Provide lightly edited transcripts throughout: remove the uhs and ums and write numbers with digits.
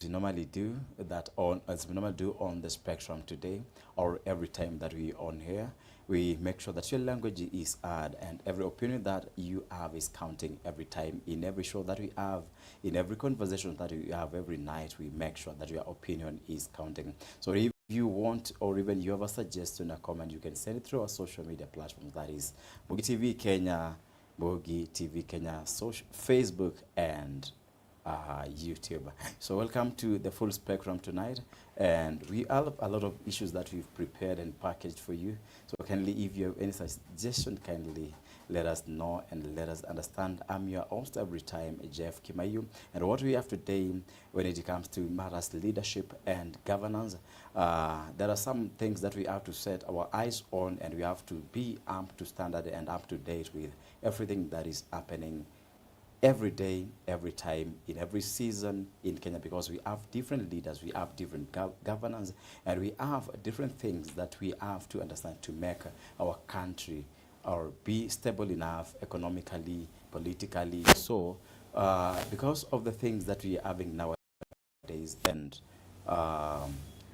we normally do as we normally do on the spectrum today, or every time that we on here, we make sure that your language is heard and every opinion that you have is counting every time. In every show that we have, in every conversation that we have every night, we make sure that your opinion is counting. So if you want, or even you have a suggestion, a comment, you can send it through our social media platforms. That is Mugi TV Kenya, Mugi TV Kenya, Facebook, and YouTube. So welcome to the full spectrum tonight, and we have a lot of issues that we've prepared and packaged for you. So kindly, if you have any suggestion, kindly let us know and let us understand. I'm your host every time, Jeff KIMAIYU, and what we have today when it comes to matters leadership and governance, there are some things that we have to set our eyes on, and we have to be up to standard and up to date with everything that is happening every day, every time, in every season in Kenya, because we have different leaders, we have different governance, and we have different things that we have to understand to make our country or be stable enough economically, politically. So because of the things that we are having nowadays, and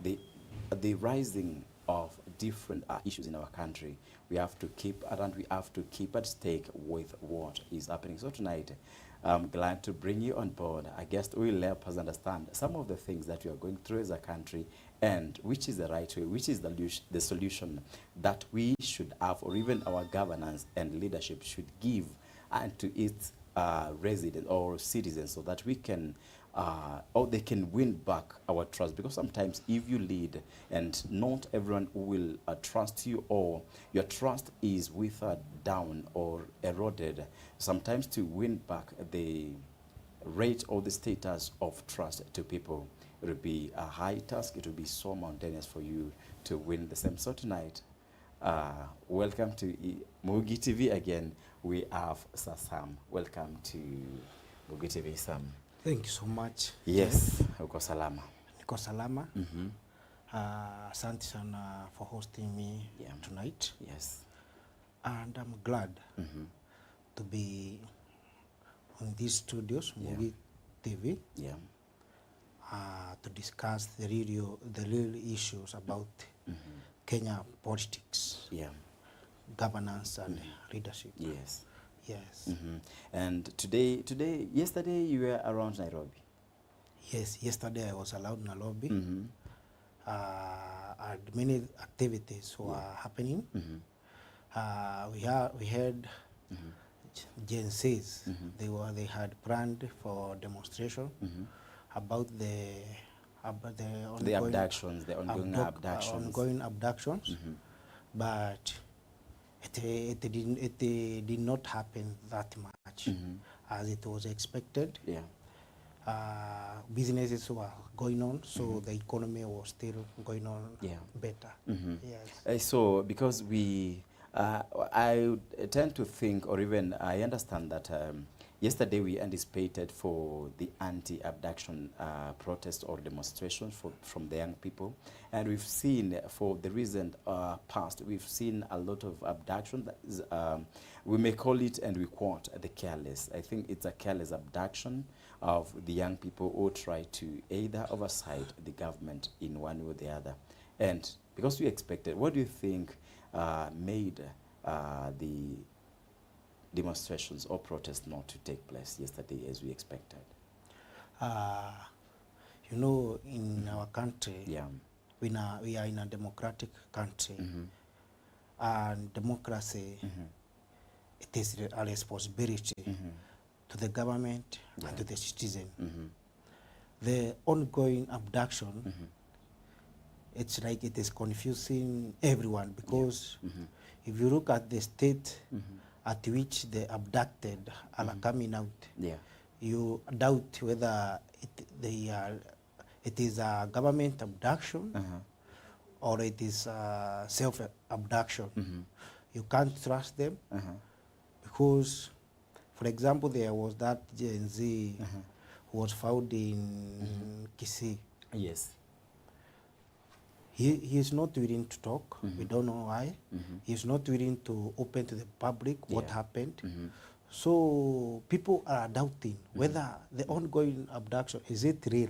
the rising of different issues in our country, we have to keep at stake with what is happening. So tonight, I'm glad to bring you on board. I guess we will help us understand some of the things that we are going through as a country, and which is the right way, which is the solution that we should have, or even our governance and leadership should give and to its residents or citizens, so that we can or they can win back our trust. Because sometimes if you lead and not everyone will trust you, or your trust is withered down or eroded, sometimes to win back the rate or the status of trust to people, it will be a high task. It will be so mountainous for you to win the same. So tonight, welcome to Mugi TV again. We have Sir Sam. Welcome to Mugi TV, Sam. Thank you so much. Yes, uko salama. Niko salama. Asante sana for hosting me tonight. Yes. And I'm glad to be on these studios, Mugi TV, to discuss the real issues about Kenya politics, governance and leadership. Yes. Yes. And yesterday you were around Nairobi. Yes, yesterday I was around Nairobi. And many activities were happening. We had Gen Zs. They had planned for demonstration about the ongoing abductions, but it did not happen that much as it was expected. Businesses were going on, so the economy was still going on better. Yes. So because I tend to think, or even I understand that yesterday we anticipated for the anti-abduction protest or demonstration from the young people, and we've seen for the recent past, we've seen a lot of abduction. That is, we may call it, and we quote, the careless. I think it's a careless abduction of the young people who try to either oversight the government in one way or the other. And because we expected, what do you think made the demonstrations or protests not to take place yesterday as we expected? You know, in our country, we are in a democratic country, and democracy, it is a responsibility to the government and to the citizen. The ongoing abduction, it's like it is confusing everyone, because if you look at the state at which the abducted are coming out, you doubt whether it is a government abduction or it is self-abduction. You can't trust them because, for example, there was that Gen Z who was found in Kisii. Yes. He is not willing to talk. We don't know why. He is not willing to open to the public what happened. So people are doubting whether the ongoing abduction, is it real?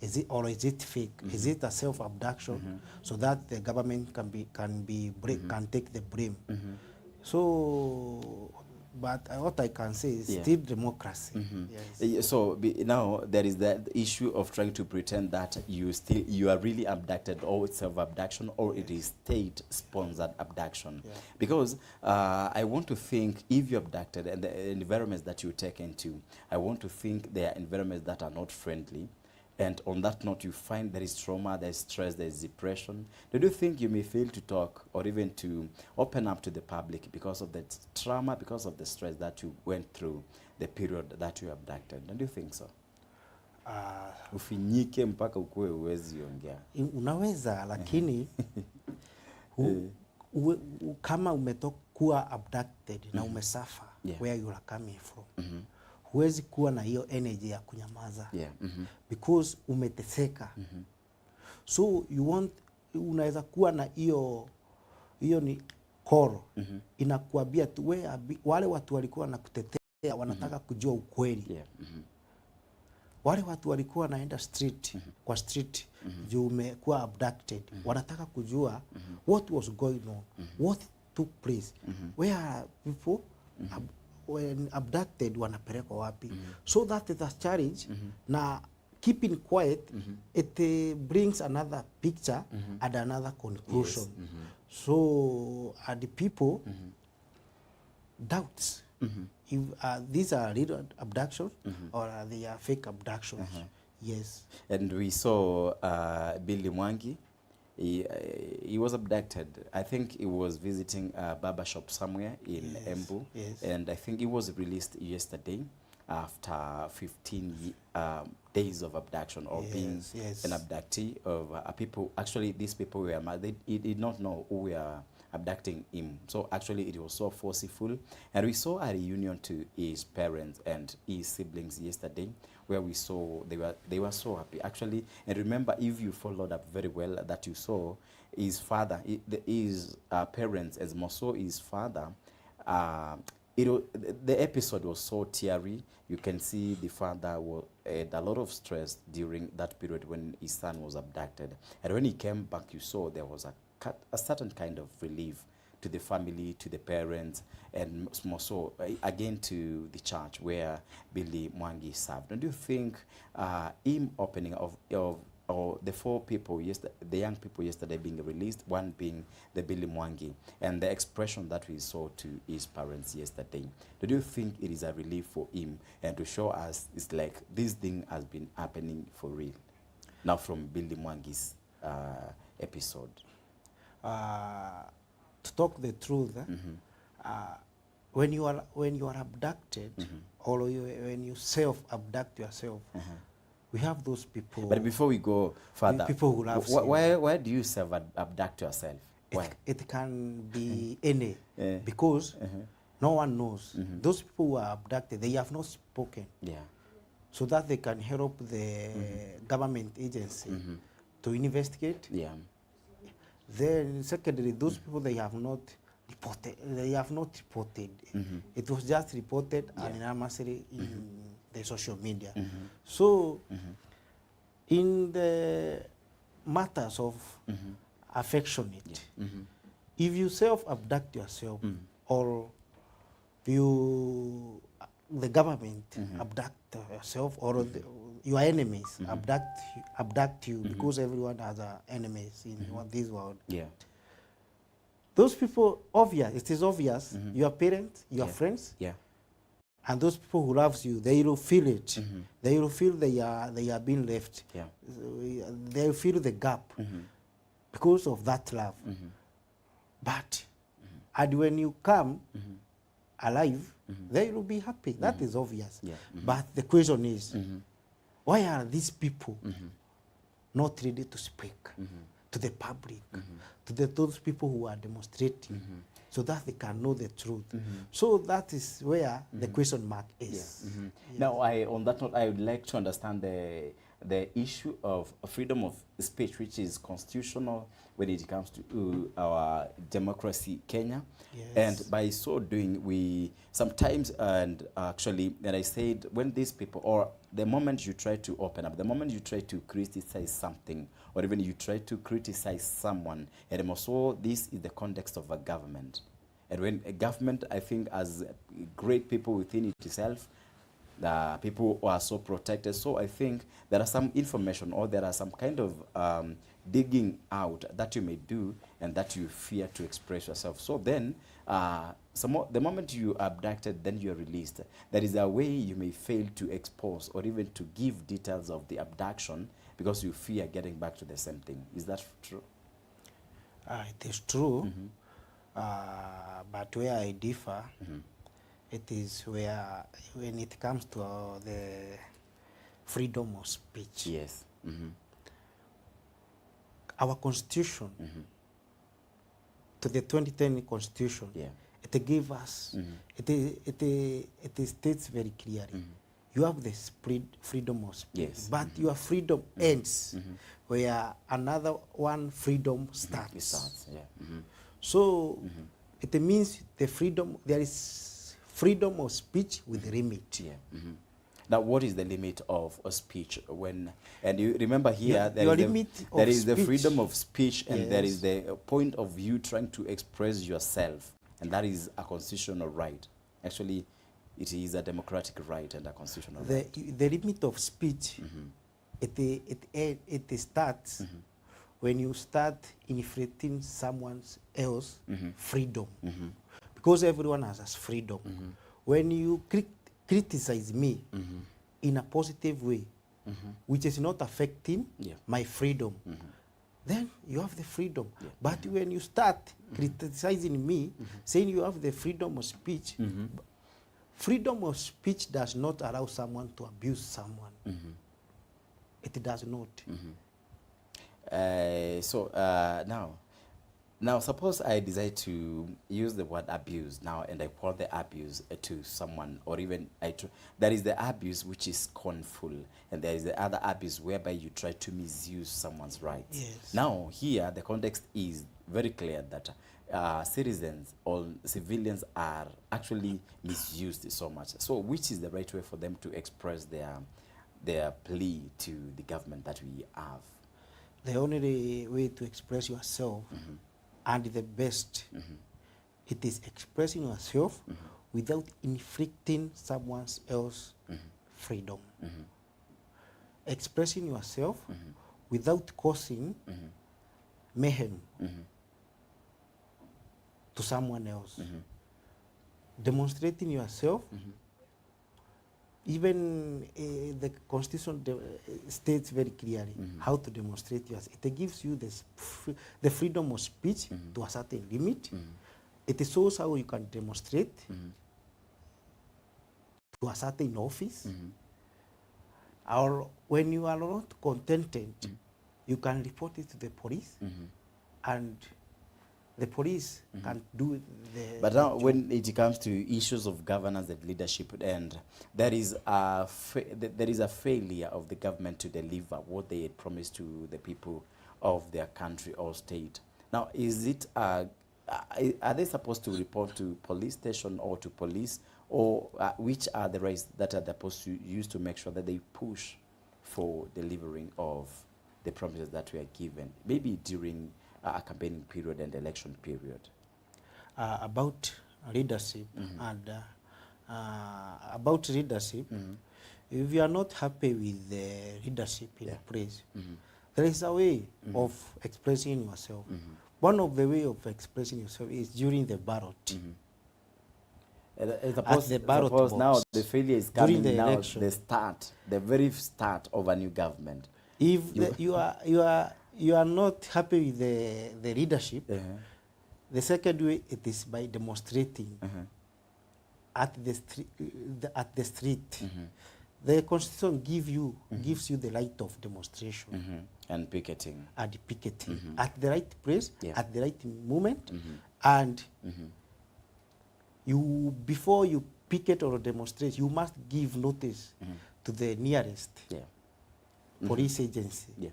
Is it, or is it fake? Is it a self-abduction so that the government can take the blame? So, but what I can say is still democracy. Yes. So now there is that issue of trying to pretend that you are really abducted, or it's self-abduction, or it is state-sponsored abduction. Because I want to think, if you're abducted and the environments that you take into, I want to think they are environments that are not friendly. And on that note, you find there is trauma, there is stress, there is depression. Do you think you may fail to talk or even to open up to the public because of the trauma, because of the stress that you went through the period that you abducted? Don't you think so? Ufinyike mpaka ukue uwezi ongea. Unaweza, lakini kama umetokuwa abducted na umesafa where you are coming from, huwezi kuwa na hiyo energy ya kunyamaza because umeteseka. So unaweza kuwa na hiyo ni koro inakuambia tu wale watu walikuwa na kutetea wanataka kujua ukweli. Wale watu walikuwa naenda kwa street juu umekuwa abducted, wanataka kujua what was going on, what took place, where are people when abducted wanapelekwa wapi. So that is a challenge. Na keeping quiet, it brings another picture and another conclusion. So the people doubts if these are real abductions or they are fake abductions. Yes. And we saw Billy Mwangi. He was abducted. I think he was visiting a barber shop somewhere in Embu. And I think he was released yesterday after 15 days of abduction, or being an abductee of people. Actually, these people were mad. They did not know who were abducting him. So actually it was so forceful. And we saw a reunion to his parents and his siblings yesterday, where we saw they were so happy actually. And remember, if you followed up very well, that you saw his father, his parents, as more so his father, the episode was so teary. You can see the father had a lot of stress during that period when his son was abducted. And when he came back, you saw there was a certain kind of relief to the family, to the parents, and more so, again, to the church where Billy Mwangi served. Don't you think him opening of the four people, the young people yesterday being released, one being the Billy Mwangi, and the expression that we saw to his parents yesterday, do you think it is a relief for him and to show us it's like this thing has been happening for real now from Billy Mwangi's episode? To talk the truth, when you are abducted, or when you self-abduct yourself, we have those people. But before we go further, people who love why do you self-abduct yourself? Why? It can be any, because no one knows. Those people who are abducted, they have not spoken. So that they can help the government agency to investigate. Then secondly, those people, they have not reported. It was just reported anonymously in the social media. So in the matters of affectionate, if you self-abduct yourself, or the government abduct yourself, or your enemies abduct you, because everyone has enemies in this world. Those people, it is obvious, your parents, your friends, and those people who loves you, they will feel it. They will feel they are being left. They will feel the gap because of that love. But and when you come alive, they will be happy. That is obvious. But the question is, why are these people not ready to speak to the public, to those people who are demonstrating, so that they can know the truth? So that is where the question mark is. Now, on that note, I would like to understand the issue of freedom of speech, which is constitutional when it comes to our democracy, Kenya. Yes. And by so doing, we sometimes, and actually, and I said, when these people, or the moment you try to open up, the moment you try to criticize something, or even you try to criticize someone, and also this is the context of a government. And when a government, I think, as great people within itself, the people who are so protected. So I think there are some information, or there are some kind of digging out that you may do and that you fear to express yourself. So then, the moment you are abducted, then you are released. There is a way you may fail to expose or even to give details of the abduction because you fear getting back to the same thing. Is that true? It is true, but where I differ, it is where, when it comes to the freedom of speech. Yes. Our constitution, to the 2010 constitution, it gave us, it states very clearly, you have the freedom of speech, but your freedom ends where another one freedom starts. So it means the freedom, there is freedom of speech with limit. Now, what is the limit of a speech? When, and you remember here, there is the freedom of speech, and there is the point of you trying to express yourself, and that is a constitutional right. Actually, it is a democratic right and a constitutional right. The limit of speech, it starts when you start inflicting someone else's freedom, because everyone has freedom. When you criticize me in a positive way, which is not affecting my freedom, then you have the freedom. But when you start criticizing me, saying you have the freedom of speech, freedom of speech does not allow someone to abuse someone. It does not. Now suppose I decide to use the word abuse now, and I call the abuse to someone, or even there is the abuse which is scornful, and there is the other abuse whereby you try to misuse someone's rights. Yes. Now here the context is very clear that citizens or civilians are actually misused so much. So which is the right way for them to express their plea to the government that we have? The only way to express yourself, and the best, it is expressing yourself without inflicting someone else's freedom. Expressing yourself without causing mayhem to someone else. Demonstrating yourself, even the Constitution states very clearly how to demonstrate yourself. It gives you the freedom of speech to a certain limit. It shows how you can demonstrate to a certain office. Or when you are not contented, you can report it to the police, and the police can do the... But now when it comes to issues of governance and leadership, and there is a failure of the government to deliver what they had promised to the people of their country or state. Now, is it, are they supposed to report to police station or to police, or which are the rights that are supposed to use to make sure that they push for delivering of the promises that were given, maybe during a campaigning period and election period? About leadership, and about leadership, if you are not happy with the leadership in a place, there is a way of expressing yourself. One of the way of expressing yourself is during the ballot. Suppose now the failure is coming the now, election. the very start of a new government. If you are not happy with the leadership, the second way, it is by demonstrating at the street. The Constitution gives you the right of demonstration and picketing. And picketing at the right place, at the right moment, and you, before you picket or demonstrate, you must give notice to the nearest. police agency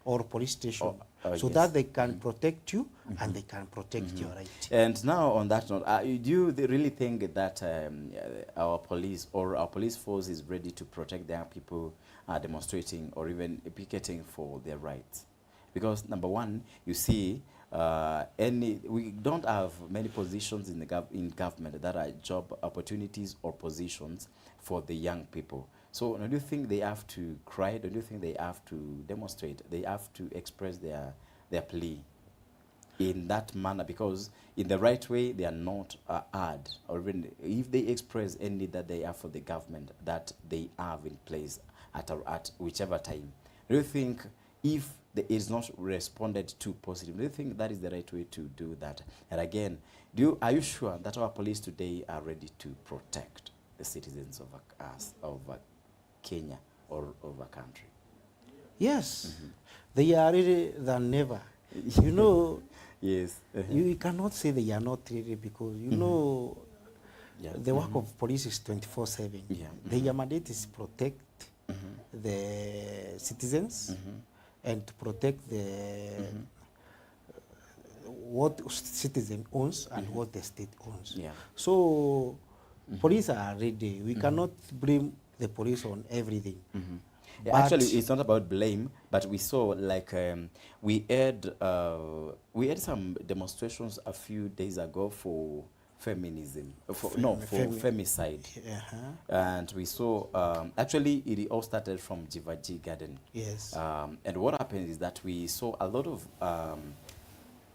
or police station, so yes. that they can protect you and they can protect your right. And now on that note, do you really think that our police or our police force is ready to protect their people demonstrating or even picketing for their rights? Because number one, you see, we don't have many positions in the in government that are job opportunities or positions for the young people. So don't you think they have to cry? Don't you think they have to demonstrate? They have to express their plea in that manner, because in the right way they are not heard, or even if they express any need that they have for the government that they have in place at whichever time. Do you think if it is not responded to positively, do you think that is the right way to do that? And again, are you sure that our police today are ready to protect the citizens of us, of Kenya or of a country? Yes, they are ready than never. You know, yes. You cannot say they are not ready, because you know the work of police is 24/7. Yeah. Their mandate is protect the citizens and to protect the what citizen owns and what the state owns. Yeah. So police are ready. We cannot blame the police on everything. Yeah, actually, it's not about blame, but we saw like we had some demonstrations a few days ago for feminism, for femicide, and we saw actually it all started from Jivaji Garden. Yes. And what happened is that we saw a lot of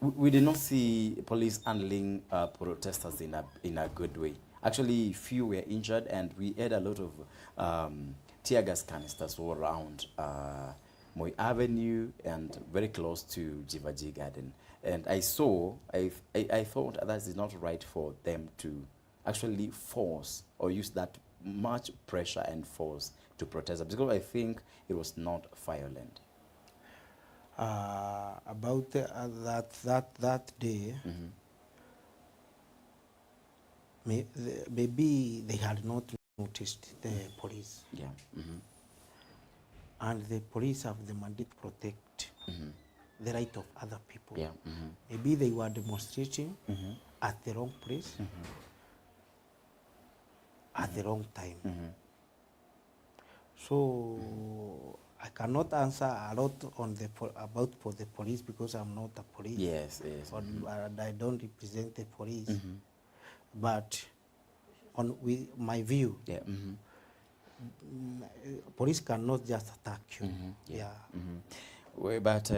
we did not see police handling protesters in a good way. Actually, few were injured, and we had a lot of tear gas canisters all around Moi Avenue and very close to Jivaji Garden. And I thought that is not right for them to actually force or use that much pressure and force to protest, because I think it was not violent. About that day, maybe they had not noticed the police. Yeah. And the police have the mandate to protect the right of other people. Yeah. Maybe they were demonstrating at the wrong place, at the wrong time. So I cannot answer a lot on about the police, because I'm not a police. Yes. And I don't represent the police. But with my view, police cannot just attack you. Well, but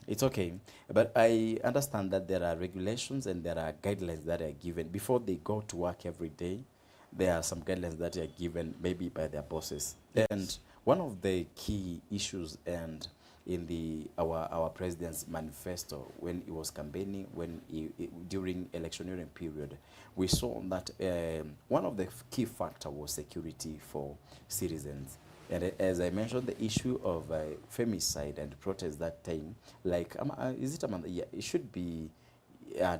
it's okay. But I understand that there are regulations and there are guidelines that are given before they go to work every day. There are some guidelines that are given maybe by their bosses. Yes. And one of the key issues, and in our president's manifesto when he was campaigning, during electioneering period, we saw that one of the key factors was security for citizens. And as I mentioned, the issue of femicide and protest that time, like, is it a month? Yeah, it should be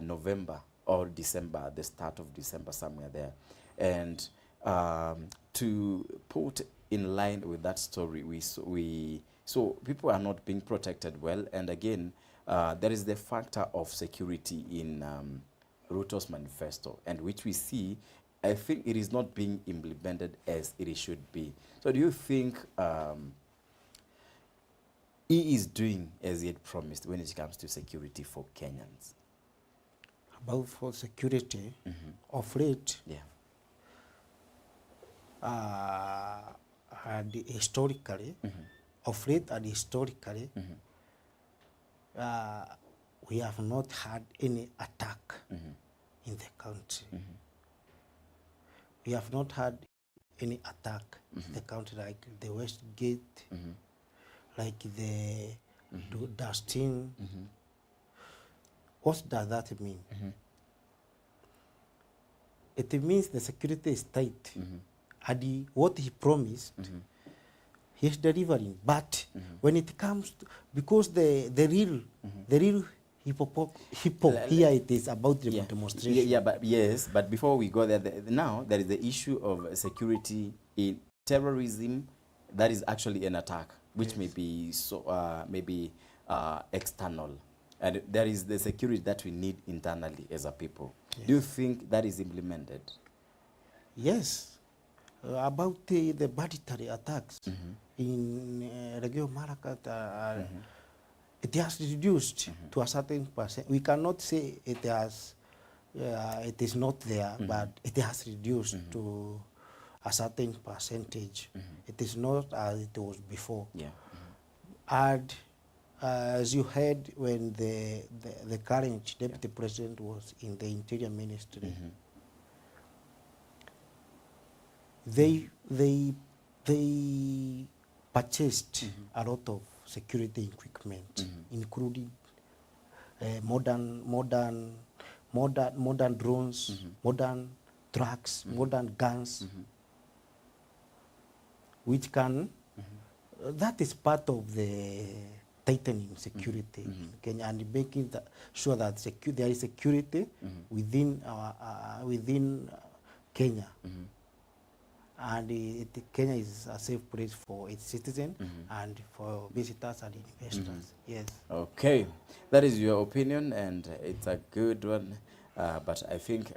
November or December, the start of December, somewhere there. And to put in line with that story, so people are not being protected well. And again, there is the factor of security in Ruto's manifesto, and which we see, I think it is not being implemented as it should be. So do you think he is doing as he had promised when it comes to security for Kenyans? About for security, of late, and historically, of late and historically, we have not had any attack in the country. We have not had any attack in the country, like the West Gate, like the Dustin. What does that mean? It means the security is tight. And what he promised, he's delivering. But when it comes to, because the real hippo here, it is about the demonstration. But before we go there, now there is the issue of security in terrorism. That is actually an attack. which may be maybe external, and there is the security that we need internally as a people. Yes. Do you think that is implemented? Yes. About the budgetary attacks in Regio Maracat, it has reduced to a certain percent. We cannot say it has, it is not there, but it has reduced to a certain percentage. It is not as it was before. Yeah. And as you heard when the current deputy president was in the interior ministry, they purchased a lot of security equipment, including modern drones, modern trucks, modern guns, which can that is part of the tightening security in Kenya and making sure that there is security within Kenya. And Kenya is a safe place for its citizens and for visitors and investors. Yes. Okay, that is your opinion, and it's a good one. But I think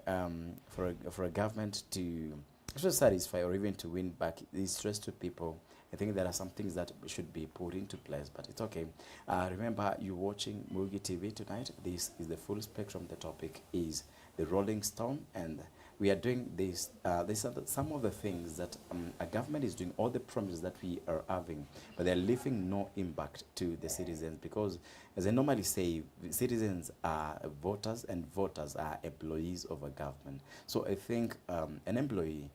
for a government to satisfy or even to win back these stress to people, I think there are some things that should be put into place, but it's okay. Remember, you're watching Mugi TV tonight. This is the full spectrum. The topic is the Rolling Stone, and we are doing this. These are some of the things that a government is doing, all the promises that we are having, but they're leaving no impact to the citizens because, as I normally say, citizens are voters and voters are employees of a government. So I think an employee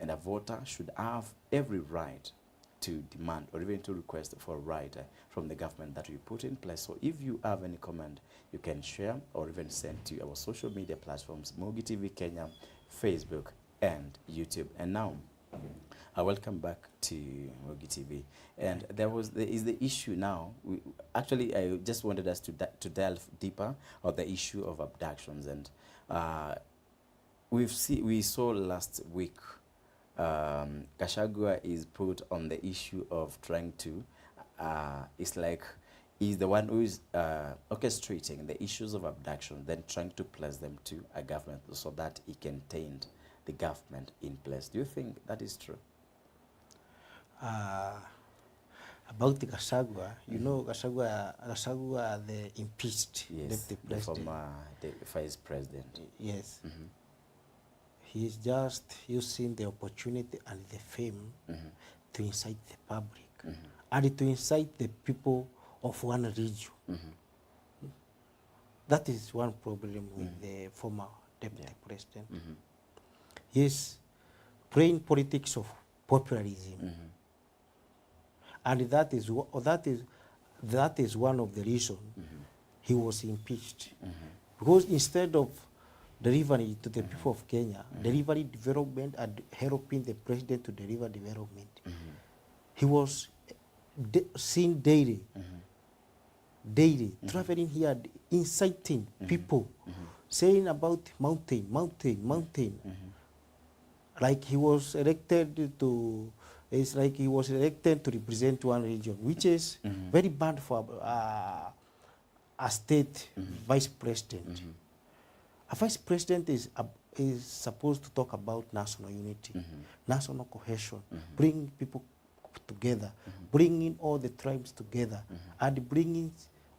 and a voter should have every right to demand or even to request for a right from the government that we put in place. So if you have any comment, you can share or even send to our social media platforms, Mugi TV Kenya, Facebook, and YouTube. And now, I welcome back to Mugi TV. And there is the issue now. Actually, I just wanted us to delve deeper on the issue of abductions. And we saw last week Gachagua is put on the issue of trying to, it's like he's the one who is orchestrating the issues of abduction, then trying to place them to a government so that he can taint the government in place. Do you think that is true? About the Gachagua, you know, Gachagua, the impeached deputy president. The former vice president. Yes. He is just using the opportunity and the fame to incite the public and to incite the people of one region. That is one problem with the former deputy president. He is playing politics of populism, and that is one of the reasons he was impeached, because instead of delivering to the people of Kenya, delivering development and helping the president to deliver development, he was seen daily, traveling here, inciting people, saying about mountain. Like he was elected to, it's like he was elected to represent one region, which is very bad for a state vice president. A vice president is supposed to talk about national unity, national cohesion, bring people together, bringing all the tribes together, and bringing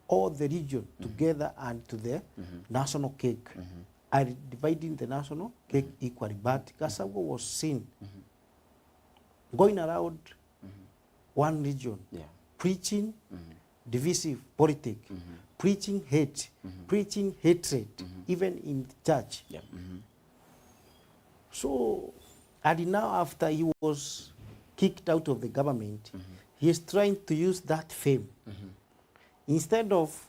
all the region together and to the national cake, and dividing the national cake equally. But Gachagua was seen going around one region, preaching divisive politics, preaching hate, preaching hatred, even in church. So, and now after he was kicked out of the government, he is trying to use that fame instead of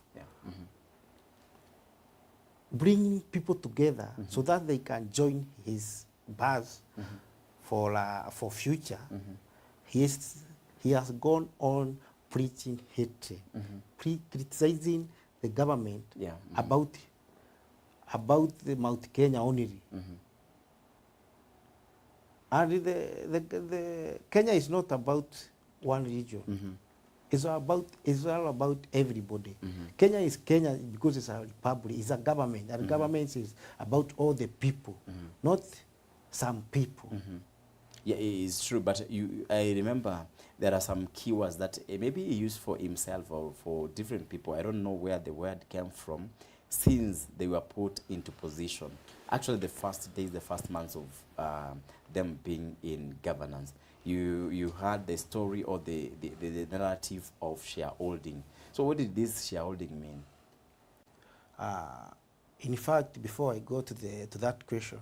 bringing people together so that they can join his buzz for future. He has gone on preaching hatred, criticizing the government about the Mount Kenya only. And the Kenya is not about one region. It's all about everybody. Kenya is Kenya because it's a republic. It's a government. And government is about all the people, not some people. Yeah, it's true. But I remember there are some keywords that maybe he used for himself or for different people. I don't know where the word came from, since they were put into position. Actually, the first days, the first months of them being in governance, you heard the story or the narrative of shareholding. So what did this shareholding mean? In fact, before I go to that question,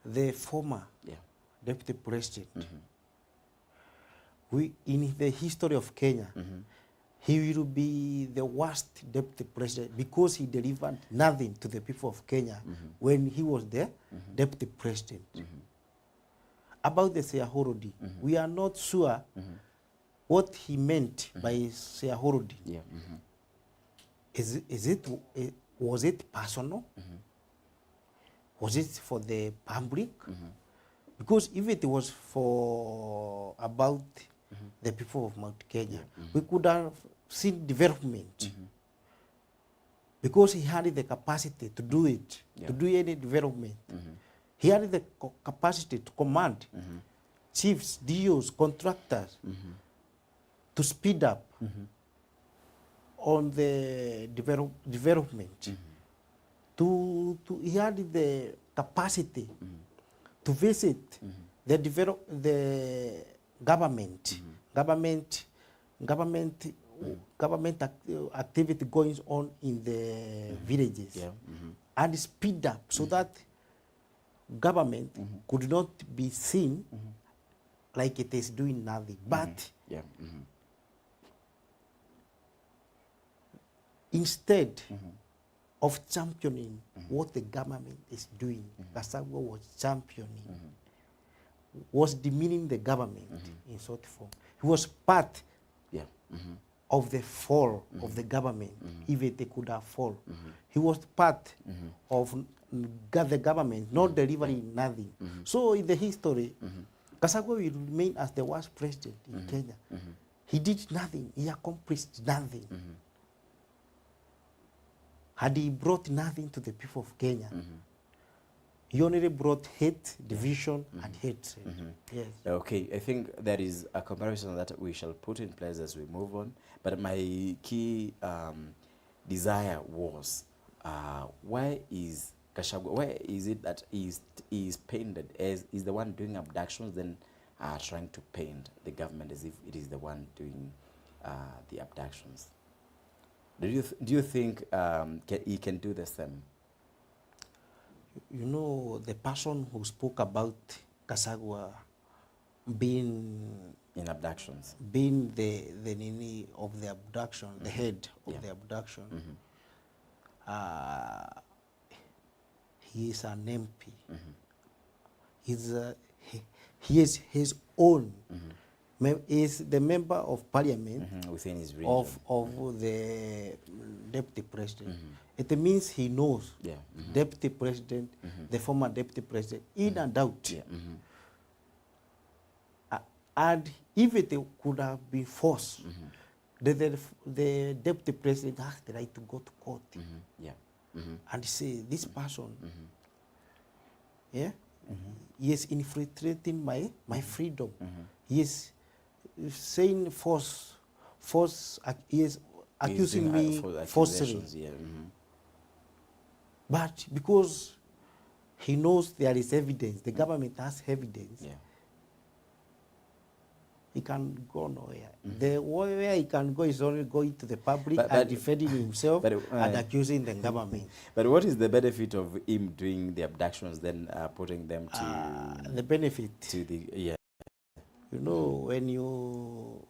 the former deputy president, in the history of Kenya, he will be the worst deputy president because he delivered nothing to the people of Kenya when he was the deputy president. About the shareholding, we are not sure what he meant by shareholding. Yeah. Was it personal? Was it for the public? Because if it was for about the people of Mount Kenya, we could have seen development. Because he had the capacity to do it, to do any development. He had the capacity to command chiefs, DOs, contractors to speed up on the development. He had the capacity to visit the government, government activity going on in the villages, and speed up so that government could not be seen like it is doing nothing. But instead of championing what the government is doing, Gachagua was championing, was demeaning the government in sort form. He was part of the fall of the government, if they could have fallen. He was part of the government, not delivering nothing. So in the history, Gachagua will remain as the worst president in Kenya. He did nothing. He accomplished nothing. Had he brought nothing to the people of Kenya, he only brought hate, division, and hatred. Yes. Okay, I think there is a comparison that we shall put in place as we move on. But my key desire was, why is Gachagua, why is it that he is painted as is the one doing abductions, then trying to paint the government as if it is the one doing the abductions? Do you think he can do the same? You know, the person who spoke about Gachagua being in abductions, being the nini of the abduction, the head of the abduction, he is an MP. He is his own. Is the member of parliament within his region of the deputy president. It means he knows deputy president, the former deputy president, in and out. And if it could have been forced, the deputy president has the right to go to court and say, this person, he is infiltrating my freedom. He is saying he is accusing me falsely. But because he knows there is evidence, the government has evidence, he can go nowhere. The way he can go is only going to the public and defending himself and accusing the government. But what is the benefit of him doing the abductions, then putting them to the benefit to the You know,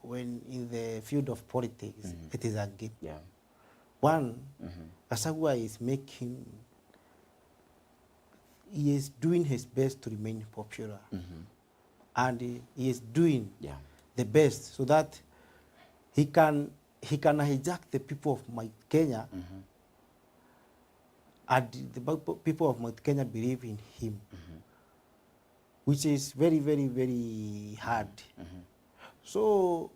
when in the field of politics, it is a game. One, Gachagua is he is doing his best to remain popular. And he is doing the best so that he can hijack the people of Mount Kenya, and the people of Mount Kenya believe in him, which is very, very, very hard. So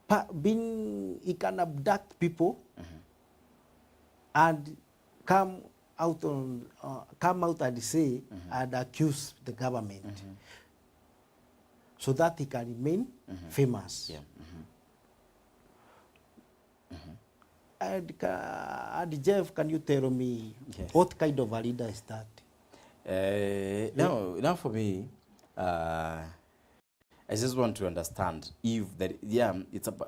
he can abduct people and come out and say and accuse the government so that he can remain famous. Yeah. And Jeff, can you tell me what kind of a leader is that? Now for me, I just want to understand if that,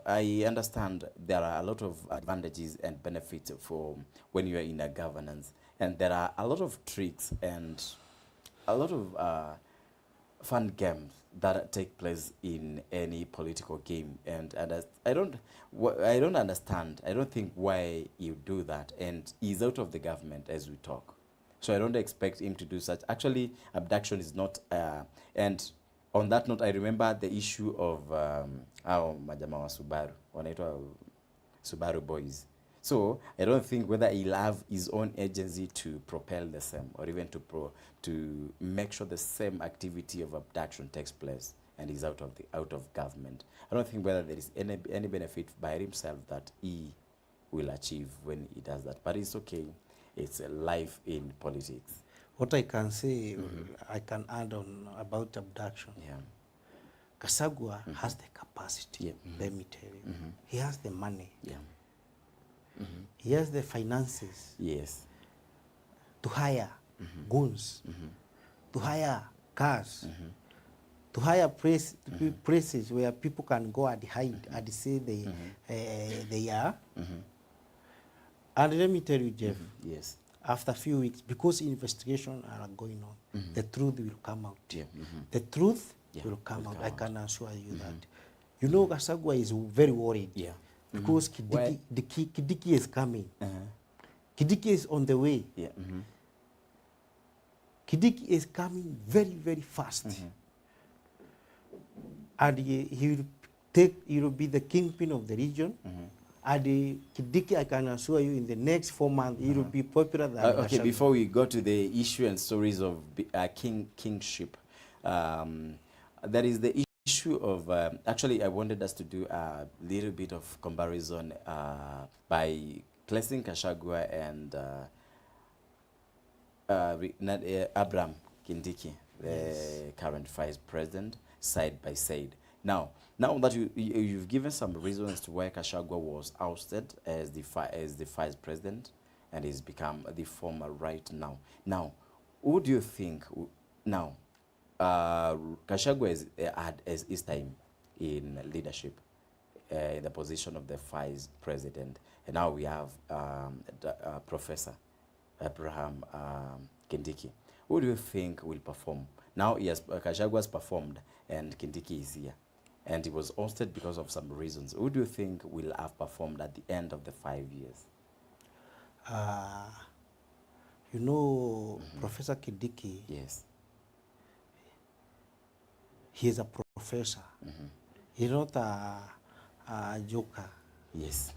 I understand there are a lot of advantages and benefits for when you are in a governance, and there are a lot of tricks and a lot of fun games that take place in any political game, and I don't understand. I don't think why you do that, and he's out of the government as we talk, so I don't expect him to do such. Actually, abduction is not, and on that note, I remember the issue of majama wa Subaru, wanaitwa Subaru boys. So I don't think whether he'll have his own agency to propel the same, or even to make sure the same activity of abduction takes place and he's out of government. I don't think whether there is any benefit by himself that he will achieve when he does that. But it's okay. It's a life in politics. What I can say, I can add on about abduction. Yeah. Kasagwa has the capacity. Let me tell you, he has the money. Yeah. He has the finances. Yes. To hire goons, to hire cars, to hire places where people can go and hide and say they are. And let me tell you, Jeff, yes, after a few weeks, because investigations are going on, the truth will come out. Yeah. The truth will come out. I can assure you that. You know, Gasagwa is very worried. Yeah. Because Kidiki is coming. Kidiki is on the way. Yeah. Kidiki is coming very, very fast. And he will be the kingpin of the region. And Kidiki, I can assure you, in the next 4 months, he will be popular than okay, before we go to the issue and stories of kingship, there is the issue of, actually I wanted us to do a little bit of comparison by placing Gachagua and Abraham Kindiki, the current vice president, side by side. Now that you've given some reasons as to why Gachagua was ousted as the vice president and he's become the former right now. Now, who do you think now? Gachagua is his time in leadership, in the position of the vice president, and now we have Professor Abraham Kindiki. Who do you think will perform? Now Gachagua has performed, and Kindiki is here, and he was ousted because of some reasons. Who do you think will have performed at the end of the 5 years? You know, Professor Kindiki. Yes. He is a professor. He's not a joker. Yes.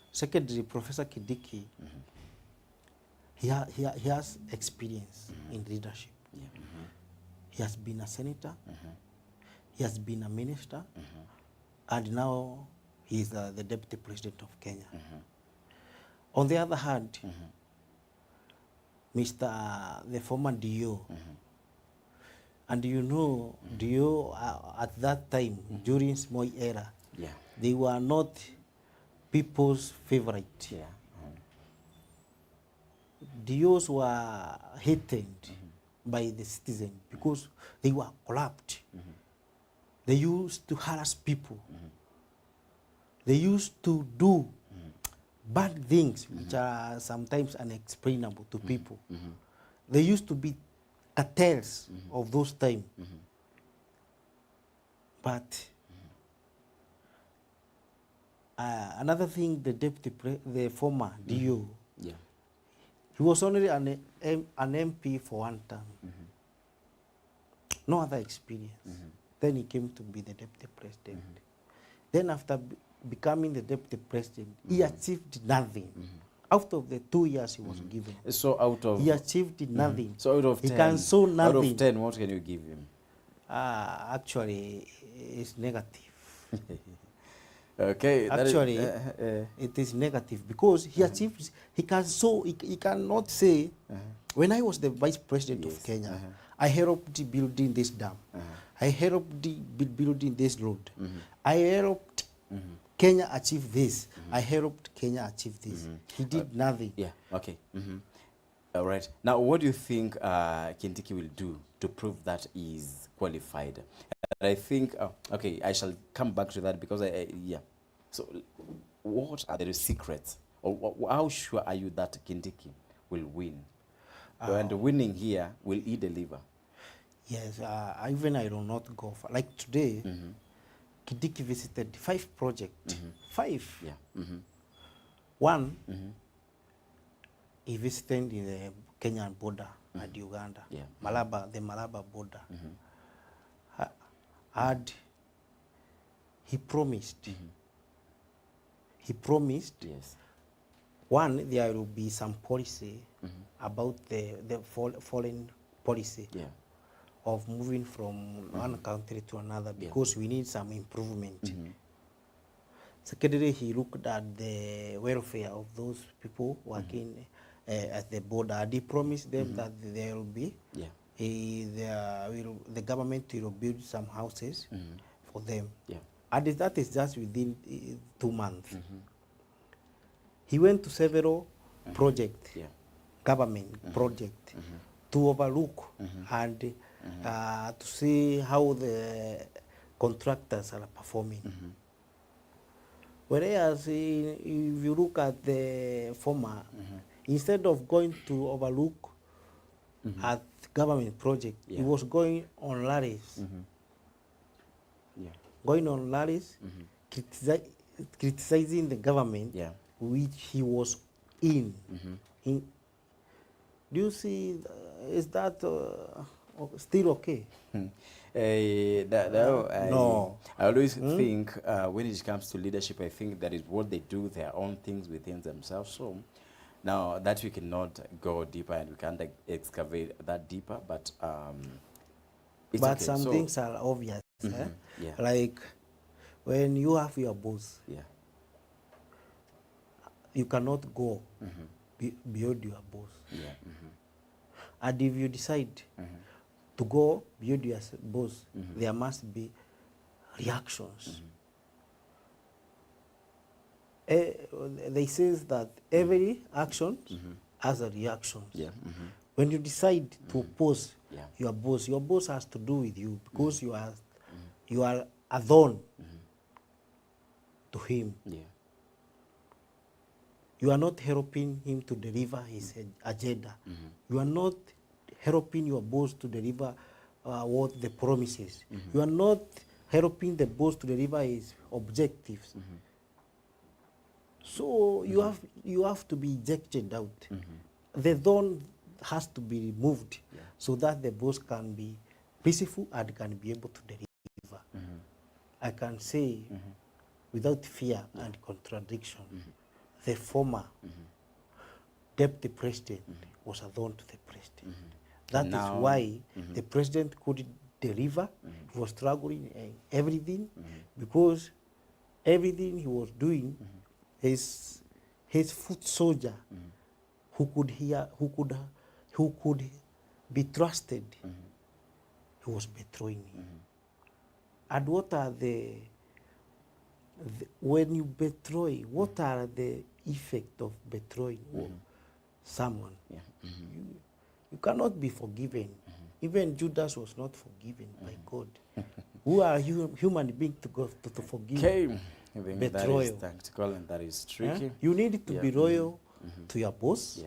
Secondly, Professor Kindiki, he has experience in leadership. Yeah. He has been a senator. He has been a minister. And now he is the deputy president of Kenya. On the other hand, the former DO, and you know, DO at that time, during small era, they were not people's favorite. Yeah. DOs were hated by the citizen because they were corrupt. They used to harass people. They used to do bad things which are sometimes unexplainable to people. They used to be cartels of those times. But another thing, the former DO, he was only an MP for one term. No other experience. Then he came to be the deputy president. Then after becoming the deputy president, he achieved nothing. Out of the 2 years he was given. So he achieved nothing. So out of 10, he can show nothing. Out of 10, what can you give him? Actually, it's negative. Okay. Actually, it is negative because he achieves. He can so he cannot say, when I was the vice president of Kenya, I helped building this dam. I helped building this road. I helped Kenya achieve this. I helped Kenya achieve this. He did nothing. Yeah. Okay. All right. Now, what do you think Kindiki will do to prove that he is qualified? And I think, okay, I shall come back to that because yeah. So, what are the secrets, or how sure are you that Kindiki will win? And winning here, will he deliver? Yes. Even I do not go for, like today. Kindiki visited 5 projects. 5. Yeah. One. He visited in the Kenyan border and Uganda, Yeah. the Malaba border. And he promised. He promised. Yes. One, there will be some policy about the foreign policy of moving from one country to another, because we need some improvement. Secondly, he looked at the welfare of those people working at the border, and he promised them that there will be, the government will build some houses for them. And that is just within 2 months. He went to several projects, government projects, to overlook and to see how the contractors are performing. Whereas if you look at the former, instead of going to overlook at government project, he was going on rallies. Going on rallies, criticizing the government, which he was in. Do you see, is that still okay? No. I always think when it comes to leadership, I think that is what they do, their own things within themselves. So now that we cannot go deeper and we can't excavate that deeper, but it's but okay. some things are obvious. Like when you have your boss, you cannot go beyond your boss. And if you decide to go beyond your boss, there must be reactions. They say that every action has a reaction. When you decide to oppose your boss has to do with you, because you are a thorn to him. You are not helping him to deliver his agenda. You are not helping your boss to deliver what the promises. You are not helping the boss to deliver his objectives. So you have to be ejected out. The thorn has to be removed so that the boss can be peaceful and can be able to deliver. I can say without fear and contradiction, the former deputy president was a thorn to the president. That is why the president couldn't deliver. He was struggling in everything, because everything he was doing, his foot soldier, who could be trusted, he was betraying him. And what are when you betray, what are the effect of betraying someone? You cannot be forgiven. Even Judas was not forgiven by God. Who are human beings to forgive? Okay. Betrayal. That is tactical and that is tricky. You need to be loyal to your boss.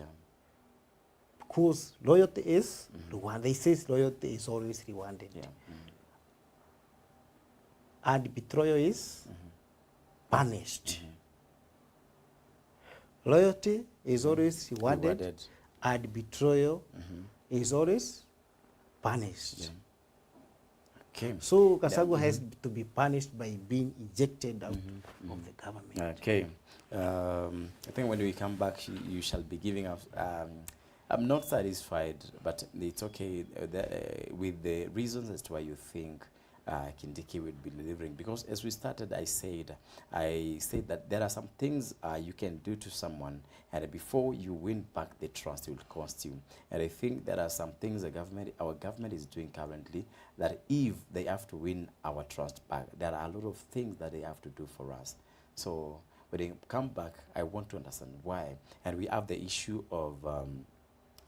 Because loyalty is the one. They say loyalty is always rewarded. And betrayal is punished. Loyalty is always rewarded. And betrayal is always punished. Okay. So Kasago has to be punished by being ejected out of the government. Okay. I think when we come back, you shall be giving us. I'm not satisfied, but it's okay with the reasons as to why you think Kindiki will be delivering. Because as we started, I said that there are some things you can do to someone, and before you win back the trust, it will cost you. And I think there are some things our government is doing currently that if they have to win our trust back, there are a lot of things that they have to do for us. So when they come back, I want to understand why. And we have the issue of,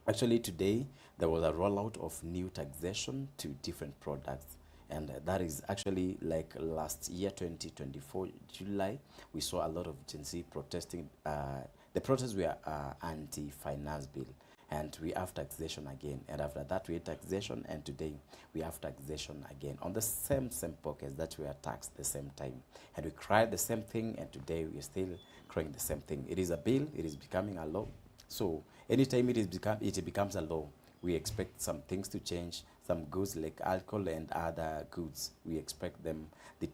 actually today, there was a rollout of new taxation to different products. And that is actually like last year, 2024, July, we saw a lot of Gen Z protesting. The protests were anti-finance bill. And we have taxation again. And after that, we had taxation. And today, we have taxation again. On the same pockets that we are taxed the same time. And we cried the same thing. And today, we are still crying the same thing. It is a bill. It is becoming a law. So anytime it becomes a law, we expect some things to change. Some goods like alcohol and other goods, we expect them, the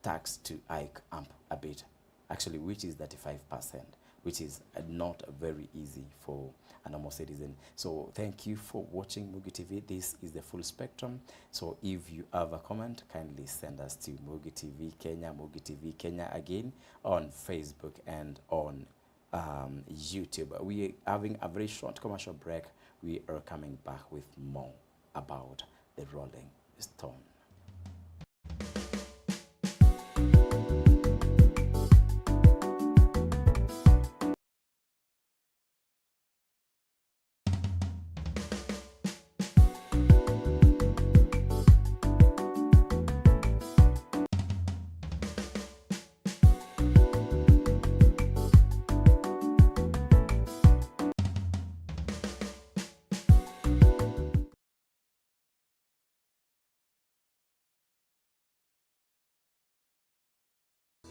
tax to hike up a bit. Actually, which is 35%. Which is not very easy for a normal citizen. So thank you for watching Mugi TV. This is the full spectrum. So if you have a comment, kindly send us to Mugi TV Kenya again on Facebook and on YouTube. We are having a very short commercial break. We are coming back with more about the Rolling Stone.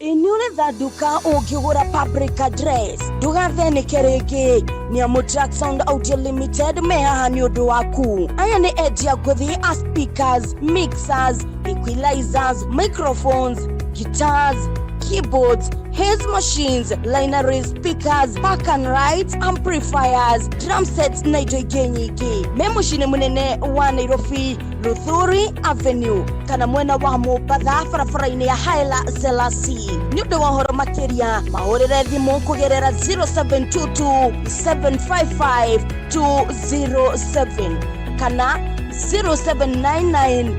Inyure duka ugigura paprika dress ndugathenike ringi ni amu Track Sound Audio Limited mehaha ni undu waku. Aya ni endia nguthi a speakers, mixers, equalizers, microphones, guitars, keyboards, haze machines, linearies, speakers, park and rides, amplifiers, drum sets na indo ingĩ nyingĩ. Me mũciĩ mũnene wa Nairobi, Luthuri Avenue, kana mwena wa Mombasa barabara-inĩ ya Haile Selassie. Nĩ ũndũ wa ũhoro makĩria, mahũrĩre thimũ kũgerera 0722 755 207 kana 0799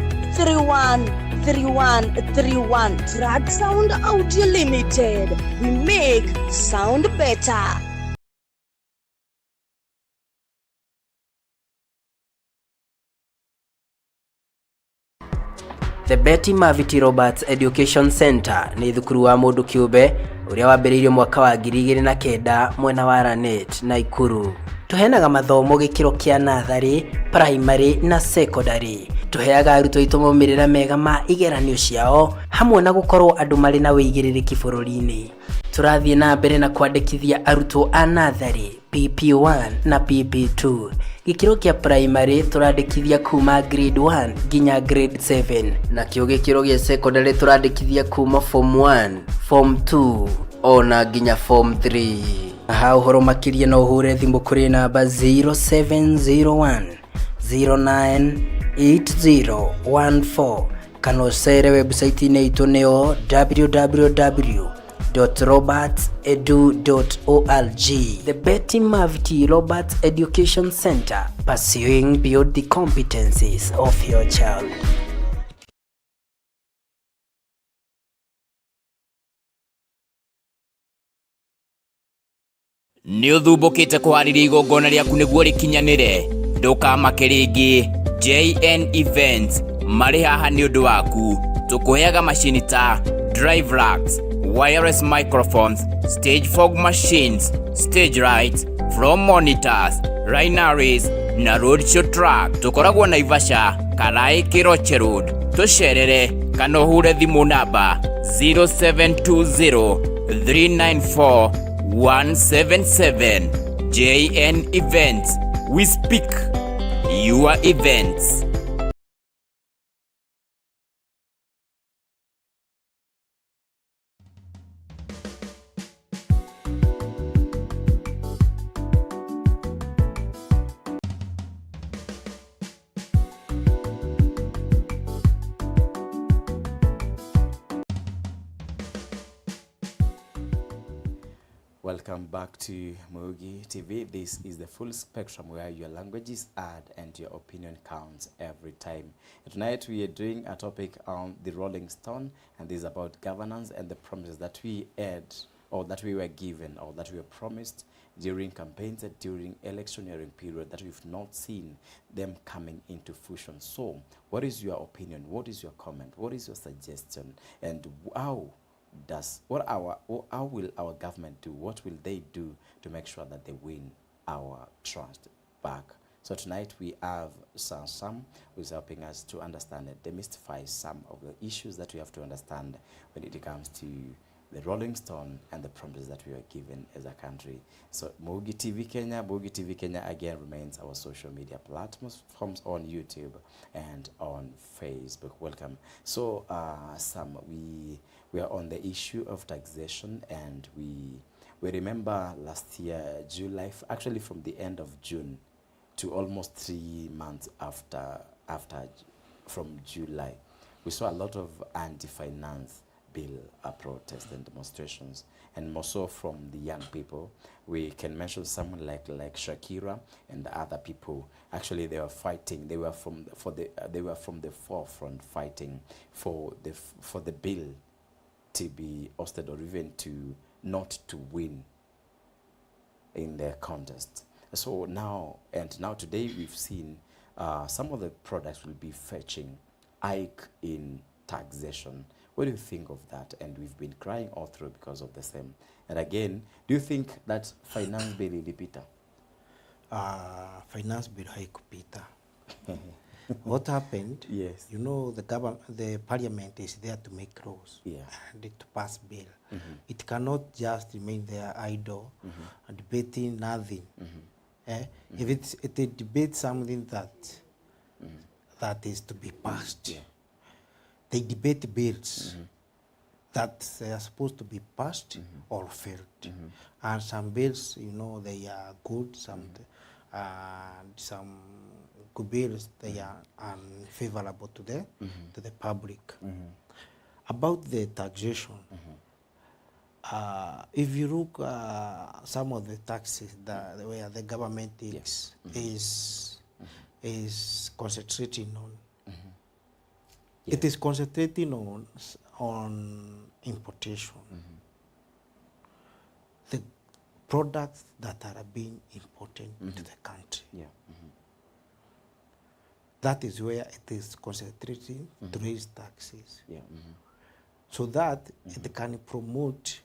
3131. Track Sound Audio Limited. We make sound better. The Betty Maviti Roberts Education Center ni thukuru wa mundu kiumbe uria wambiriirio mwaka wa 2009 mwena wa Ranet na Ikuru. Tuhenaga mathomo gikiro kia nathari, primary na secondary. Tuheaga arutwo itumomirira mega ma igeranio ciao hamwe na gukorwo andu mari na wigiririki bururi-ini. Turathie na mbere na kwandikithia arutwo a nathari, PP1 na PP2. Gikiro kia primary turandikithia kuma grade 1 ginya grade 7, na kio gikiro gia secondary turandikithia kuma form 1, form 2 ona ginya form 3. Ha uhoro makiria no hure thimu kuri namba 0701 098014 kana ucere website-inĩ itũ nĩyo www.robertsedu.org. The Betty Maviti Roberts Education Center, pursuing beyond the competencies of your child. Nĩ ũthumbũkĩte kũharĩria igongona rĩaku nĩguo rĩkinyanĩre. Ndũkamake rĩngĩ. JN Events marĩ haha nĩ ũndũ waku. Tũkũheaga macini ta drive racks, wireless microphones, stage fog machines, stage lights, floor monitors, linearies na roadshow track. Tukoragwo Naivasha, Karai Kiroche Road. Tucerere kana uhure thimu namba 0720 394 177. JN Events, we speak your events. Welcome back to Mugi TV. This is the full spectrum where your language is heard and your opinion counts every time. Tonight we are doing a topic on the Rolling Stone, and this is about governance and the promises that we had, or that we were given, or that we were promised during campaigns and during electioneering period, that we've not seen them coming into fruition. So what is your opinion? What is your comment? What is your suggestion? And how will our government do? What will they do to make sure that they win our trust back? So tonight we have Sam who is helping us to understand and demystify some of the issues that we have to understand when it comes to the Rolling Stone and the promises that we are given as a country. So Mugi TV Kenya again remains our social media platforms on YouTube and on Facebook. Welcome. So Sam, we are on the issue of taxation, and we remember last year, July, actually from the end of June to almost 3 months after from July, we saw a lot of anti-finance bill protests and demonstrations, and more so from the young people. We can mention someone like Shakira and other people. Actually, they were fighting. They were from the forefront fighting for the bill to be ousted, or even not to win in their contest. So now today we've seen some of the products will be fetching hike in taxation. What do you think of that? And we've been crying all through because of the same. And again, do you think that finance bill ilipita? Finance bill haikupita. What happened? Yes. You know, the parliament is there to make laws, and to pass bill. It cannot just remain there idle, debating nothing. If it debates something that is to be passed, they debate bills that they are supposed to be passed or failed. And some bills, you know, they are good, some good bills, they are unfavorable to the public. About the taxation, if you look some of the taxes where the government is concentrating on, it is concentrating on importation. The products that are being imported to the country. That is where it is concentrating to raise taxes. So that it can promote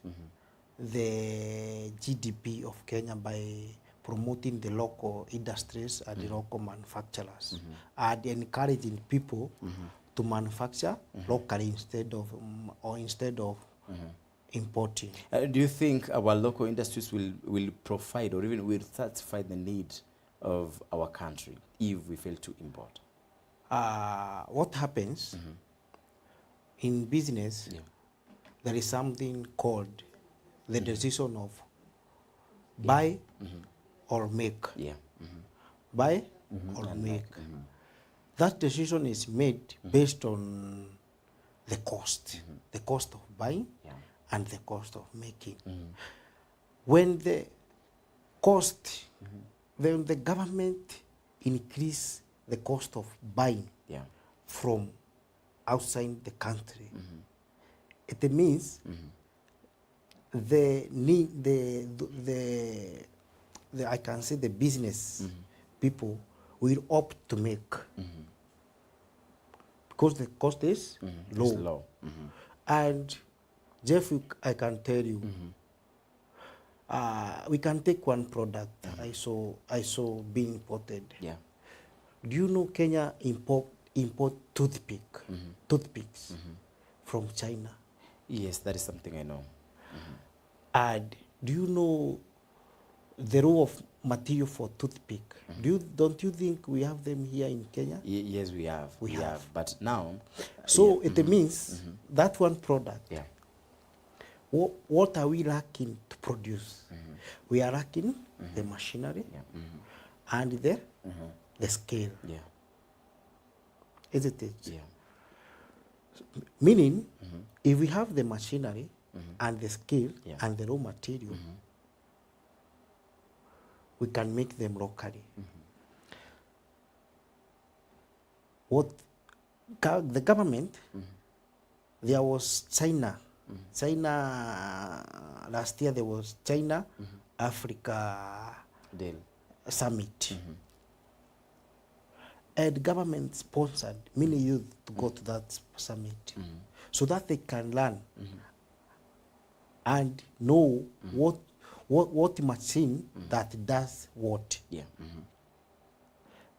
the GDP of Kenya by promoting the local industries and the local manufacturers, and encouraging people to manufacture locally instead of importing. Do you think our local industries will provide, or even will satisfy the need of our country if we fail to import? What happens in business, there is something called the decision of buy or make. Buy or make. That decision is made based on the cost of buying and the cost of making. When the cost, when the government increase the cost of buying from outside the country, it means I can say the business people will opt to make, because the cost is low. And Jeff, I can tell you, we can take one product I saw being imported. Do you know Kenya import toothpicks from China? Yes, that is something I know. And do you know the raw of material for toothpick? Don't you think we have them here in Kenya? Yes, we have. We have. But now, so it means that one product. What are we lacking to produce? We are lacking the machinery and the scale. Isn't it? Meaning, if we have the machinery and the scale and the raw material, we can make them locally. What the government, there was China. China, last year there was China, Africa Deal. Summit. And government sponsored many youth to go to that summit so that they can learn and know what machine that does what. Yeah.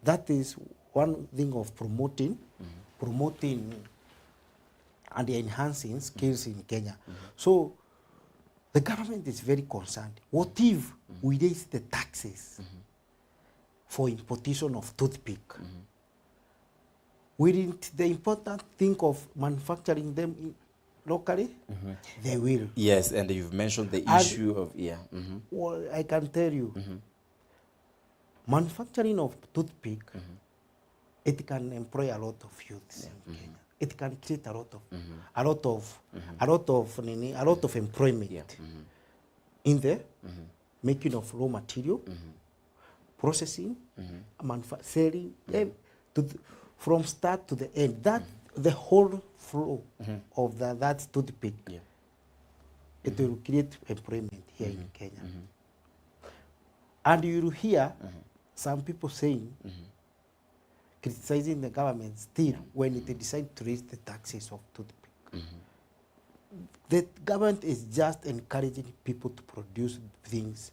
That is one thing of promoting and enhancing skills in Kenya. So the government is very concerned. What if we raise the taxes for importation of toothpick? Wouldn't the important thing of manufacturing them locally? They will. Yes, and you've mentioned the issue of, Well, I can tell you, manufacturing of toothpick, it can employ a lot of youths in Kenya. It can create a lot of employment in the making of raw material, processing, selling, from start to the end. That the whole flow of that toothpick, it will create employment here in Kenya. And you will hear some people saying, criticizing the government still when it decide to raise the taxes of toothpick. The government is just encouraging people to produce things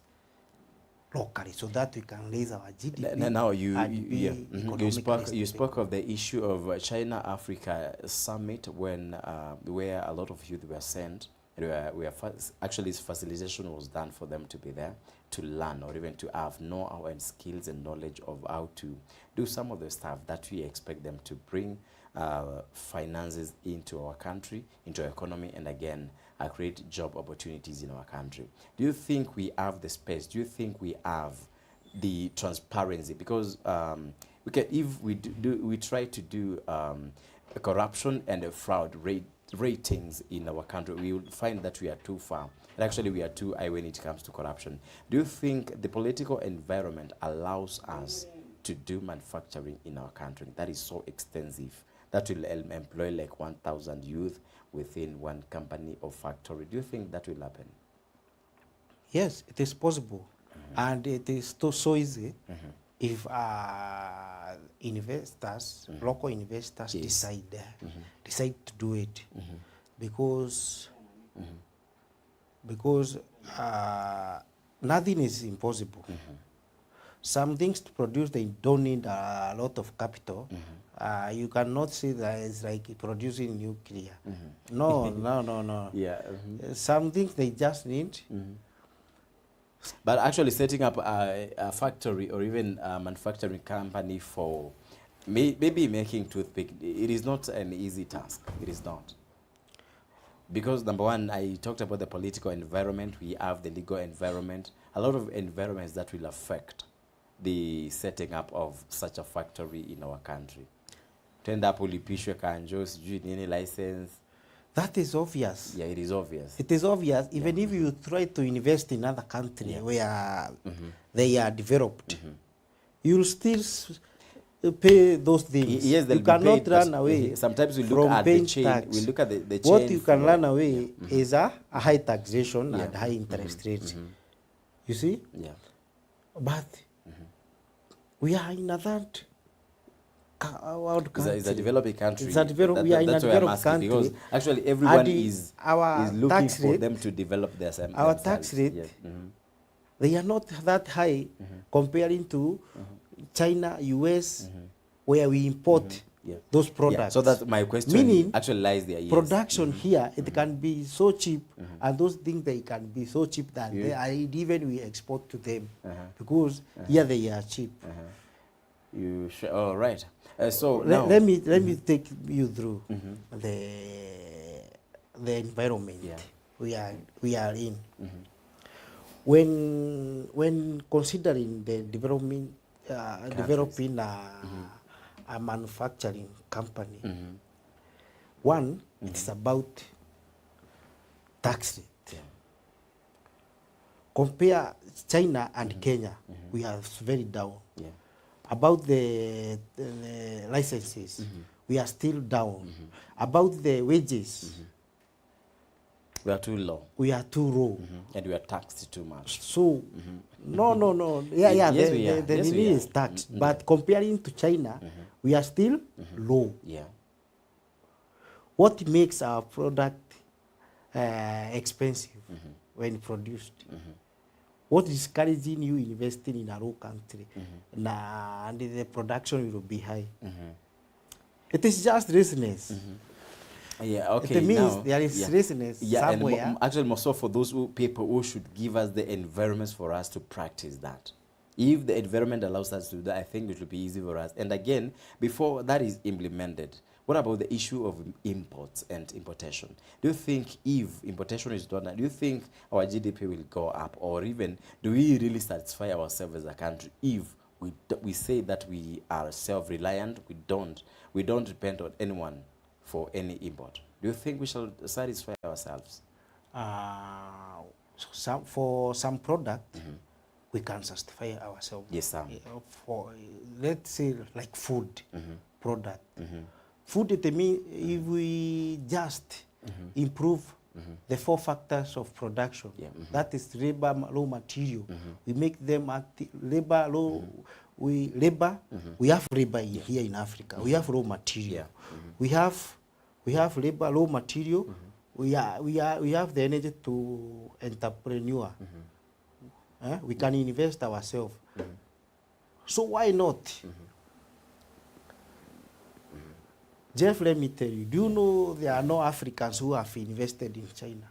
locally so that we can raise our GDP. Now you spoke of the issue of China Africa Summit when where a lot of youth were sent. Actually, facilitation was done for them to be there to learn or even to have know-how and skills and knowledge of how to do some of the stuff that we expect them to bring finances into our country, into our economy, and again, create job opportunities in our country. Do you think we have the space? Do you think we have the transparency? Because we can, if we try to do a corruption and a fraud ratings in our country, we will find that we are too far. And actually, we are too high when it comes to corruption. Do you think the political environment allows us to do manufacturing in our country that is so extensive that will employ like 1,000 youth within one company or factory? Do you think that will happen? Yes, it is possible. And it is so easy if investors, local investors decide to do it. Because nothing is impossible. Some things to produce, they don't need a lot of capital. You cannot say that it's like producing nuclear. No. Yeah. Some things they just need. But actually setting up a factory or even a manufacturing company for maybe making toothpick, it is not an easy task. It is not. Because number one, I talked about the political environment. We have the legal environment. A lot of environments that will affect the setting up of such a factory in our country. Tend up ulipishwe kanjo, sijui nini license. That is obvious. Yeah, it is obvious. It is obvious, even if you try to invest in other country where they are developed, you'll still pay those things. Yes, you cannot run away. Sometimes we look at the chain. Tax. We look at the chain. What you can run away is a high taxation and high interest rate. You see? Yeah. But we are in a third world country. It's a developing country. We are in a developed country. Because actually everyone is looking for rate, them to develop their our tax rate, they are not that high comparing to China, US, where we import those products. Yeah. So that's my question. Meaning, actually lies there. Yes. Production here, it can be so cheap, and those things they can be so cheap that they are, even we export to them because here they are cheap. You sure? Oh, right. So let me take you through the environment we are in. When considering the developing a manufacturing company, one, it's about tax rate. Compare China and Kenya, we are very down. Yeah. About the licenses, we are still down. About the wages, We are too low. we are too low. And we are taxed too much. So, no. Yeah, Yes, we are. the Yes, we nini are. is taxed. But comparing to China, we are still low. Yeah. What makes our product expensive when produced? What is discouraging you investing in a low country? And the production will be high. It is just laziness. Yeah, okay. It means now, there is laziness somewhere. And actually, more so for those people who should give us the environments for us to practice that. If the environment allows us to do that, I think it will be easy for us. And again, before that is implemented, what about the issue of imports and importation? Do you think if importation is done, do you think our GDP will go up? Or even, do we really satisfy ourselves as a country if we say that we are self-reliant, we don't depend on anyone for any import? Do you think we shall satisfy ourselves? For some product, we can satisfy ourselves. Yes, sir. For, let's say, like food product. Food, it means if we just improve the 4 factors of production, that is labor, raw material. We make them labor, low. We have labor here in Africa. We have raw material. We have labor, raw material. We have the energy to entrepreneur. We can invest ourselves. So why not? Jeff, let me tell you, do you know there are no Africans who have invested in China?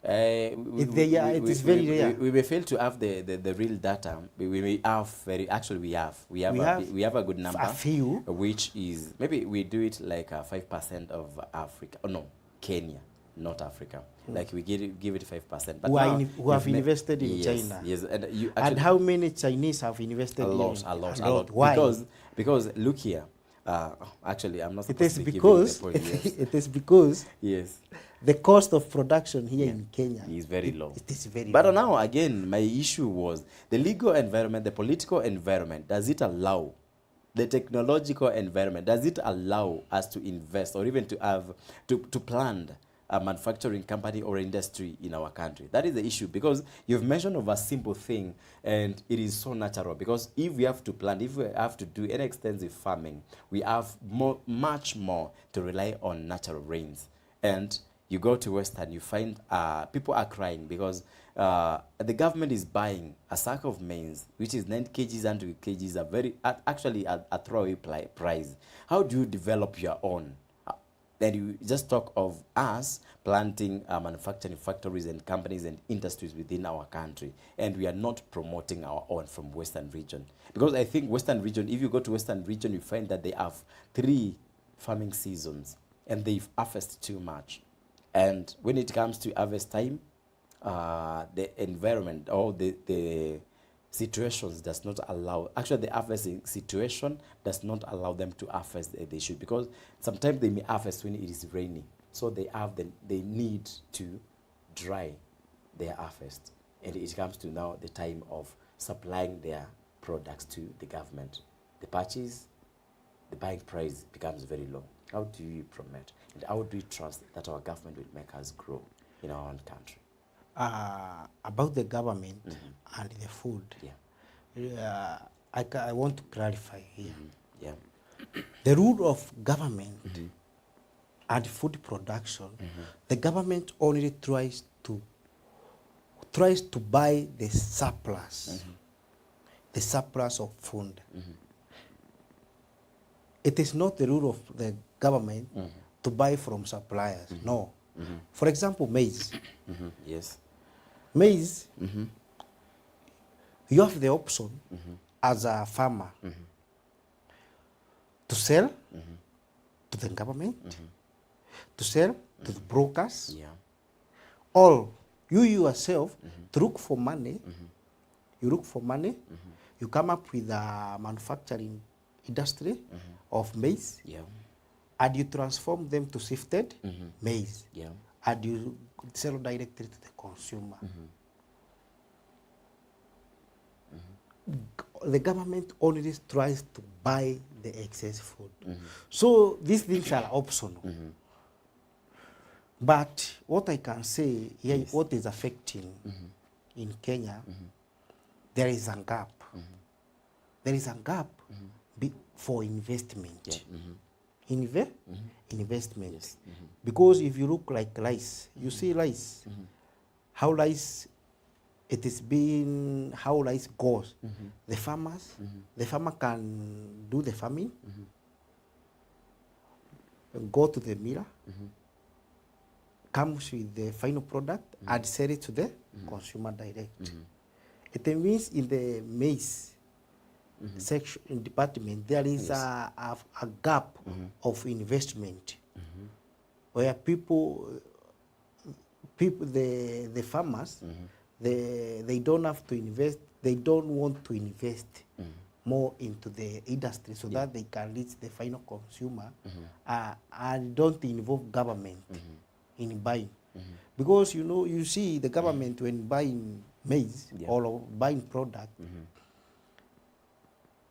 It is very rare. We may fail to have the real data. We may have we have a good number. A few. Which is, maybe we do it like 5% of Africa. Oh no, Kenya, not Africa. Like we give it 5%. But who have invested in China. Yes, and how many Chinese have invested a lot. Why? Because look here. Actually, I'm not supposed it is to because give you the point, yes. It is because yes, the cost of production here in Kenya is very low. It is very but low. Now again, my issue was the legal environment, the political environment. Does it allow the technological environment? Does it allow us to invest or even to have to plan a manufacturing company or industry in our country? That is the issue, because you've mentioned of a simple thing and it is so natural. Because if we have to plant, if we have to do any extensive farming, we have much more to rely on natural rains. And you go to Western, you find people are crying because the government is buying a sack of maize, which is 90 kgs and 2 kgs, actually a throwaway price. How do you develop your own? Then you just talk of us planting manufacturing factories and companies and industries within our country, and we are not promoting our own from Western region. Because I think Western region, if you go to Western region, you find that they have 3 farming seasons, and they've harvested too much. And when it comes to harvest time, the environment or the situations does not allow, actually the harvesting situation does not allow them to harvest they should, because sometimes they may harvest when it is rainy, so they need to dry their harvest, and it comes to now the time of supplying their products to the government. The buying price becomes very low. How do you promote, and how do you trust that our government will make us grow in our own country? About the government and the food, I want to clarify here. The rule of government and food production, the government only tries to buy the surplus of food. It is not the rule of the government to buy from suppliers. No. For example, maize. Yes. Maize, you have the option as a farmer to sell to the government, to sell to the brokers, or you yourself to look for money. You look for money, you come up with a manufacturing industry of maize, and you transform them to sifted maize, and you sell directly to the consumer. the government only tries to buy the excess food. So these things are optional. But what I can say here, what is affecting in Kenya, there is a gap. There is a gap for investment. Investment. Yes. Because if you look like rice, you see rice, how rice, it is being, how rice goes. The farmers, the farmer can do the farming, go to the miller, comes with the final product and sell it to the consumer direct. It means in the maize section department, there is a gap of investment where people, the farmers, they don't have to invest, they don't want to invest more into the industry so that they can reach the final consumer and don't involve government in buying. Because you know, you see the government when buying maize or buying product,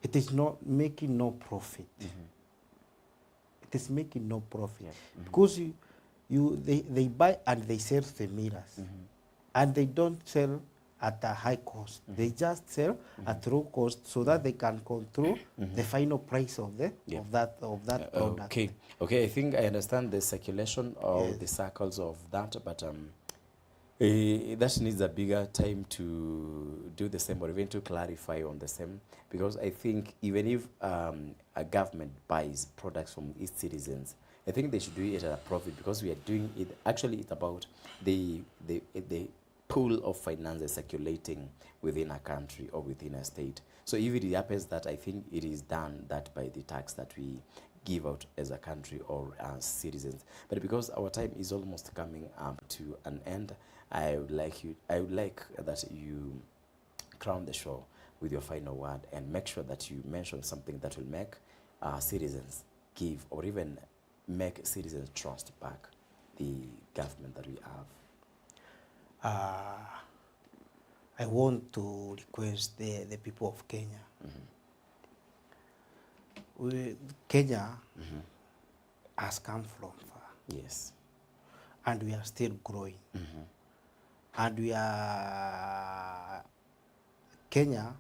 it is not making no profit. It is making no profit because they buy and they sell to the millers, and they don't sell at a high cost. They just sell at low cost so that they can control the final price of the of that product. Okay. I think I understand the circulation of the circles of that, but that needs a bigger time to do the same, or even to clarify on the same, because I think even if a government buys products from its citizens, I think they should do it at a profit, because we are doing it, actually it's about the pool of finances circulating within a country or within a state. So if it happens that, I think it is done that by the tax that we give out as a country or as citizens. But because our time is almost coming up to an end, I would like that you crown the show with your final word and make sure that you mention something that will make citizens give, or even make citizens trust back the government that we have. I want to request the people of Kenya. Kenya has come from far. Yes. And we are still growing. And we are, Kenya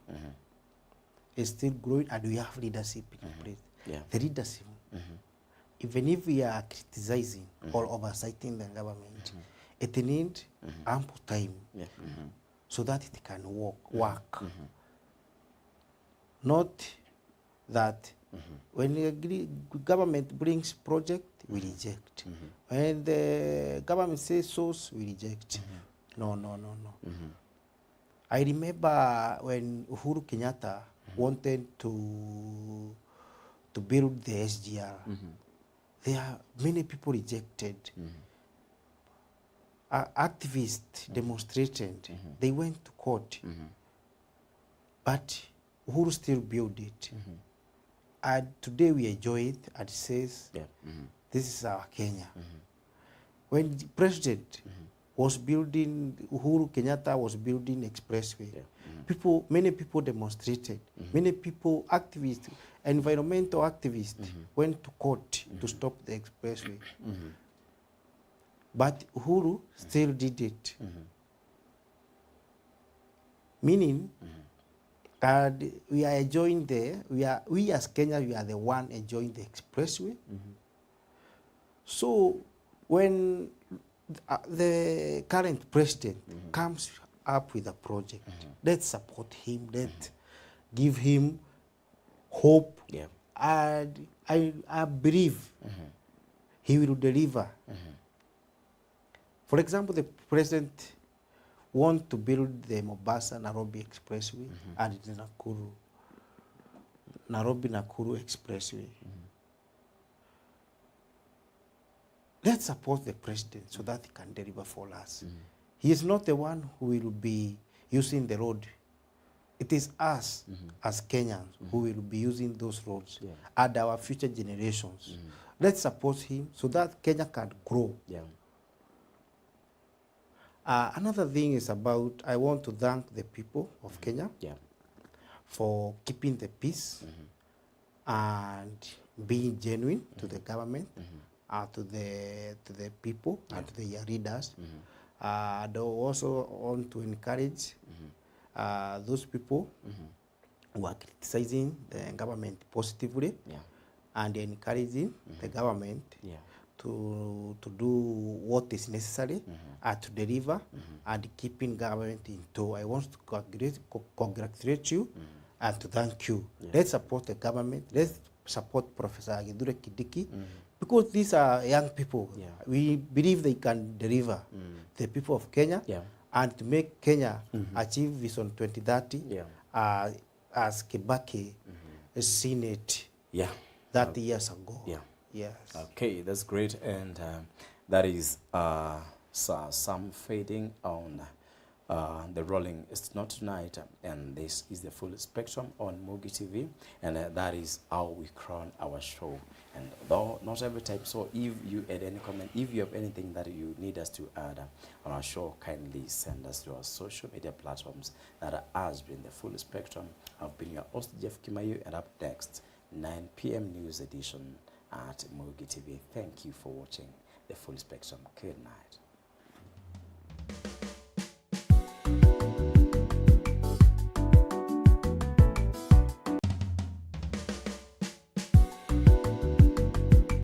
is still growing, and we have leadership in place. The leadership, even if we are criticizing or oversighting the government, it needs ample time so that it can work. Not that when the government brings project, we reject. When the government says source, we reject. No. I remember when Uhuru Kenyatta wanted to build the SGR, there are many people rejected. Activists demonstrated. They went to court. But Uhuru still built it. And today we enjoy it, and says, this is our Kenya. When the president was building, Uhuru Kenyatta was building expressway, many people demonstrated. Many people, activists, environmental activists, went to court to stop the expressway. But Uhuru still did it. Meaning, and we are enjoying we as Kenya, we are the one enjoying the expressway. So when the current president comes up with a project, let's support him, let's give him hope, and I believe he will deliver. For example, the president wants to build the Mombasa-Nairobi Expressway and the Nairobi-Nakuru Expressway. Let's support the president so that he can deliver for us. He is not the one who will be using the road. It is us as Kenyans who will be using those roads and our future generations. Let's support him so that Kenya can grow. Another thing is about, I want to thank the people of Kenya for keeping the peace and being genuine to the government, to the people, and to the leaders. They also want to encourage those people who are criticizing the government positively and encouraging the government to do what is necessary to deliver and keeping government in tow. I want to congratulate you and to thank you. Let's support the government. Let's support Professor Githure Kindiki because these are young people. We believe they can deliver the people of Kenya and to make Kenya achieve Vision 2030 as Kibaki seen it 30 years ago. Yes. Okay, that's great. And that is some fading on the rolling. It's not tonight, and this is the full spectrum on Mugi TV, and that is how we crown our show. And though not every time, so if you add any comment, if you have anything that you need us to add on our show, kindly send us to our social media platforms. That has been the full spectrum. I've been your host, Jeff KIMAIYU, and up next, 9 p.m. news edition at Mugi TV. Thank you for watching the full spectrum. Good night.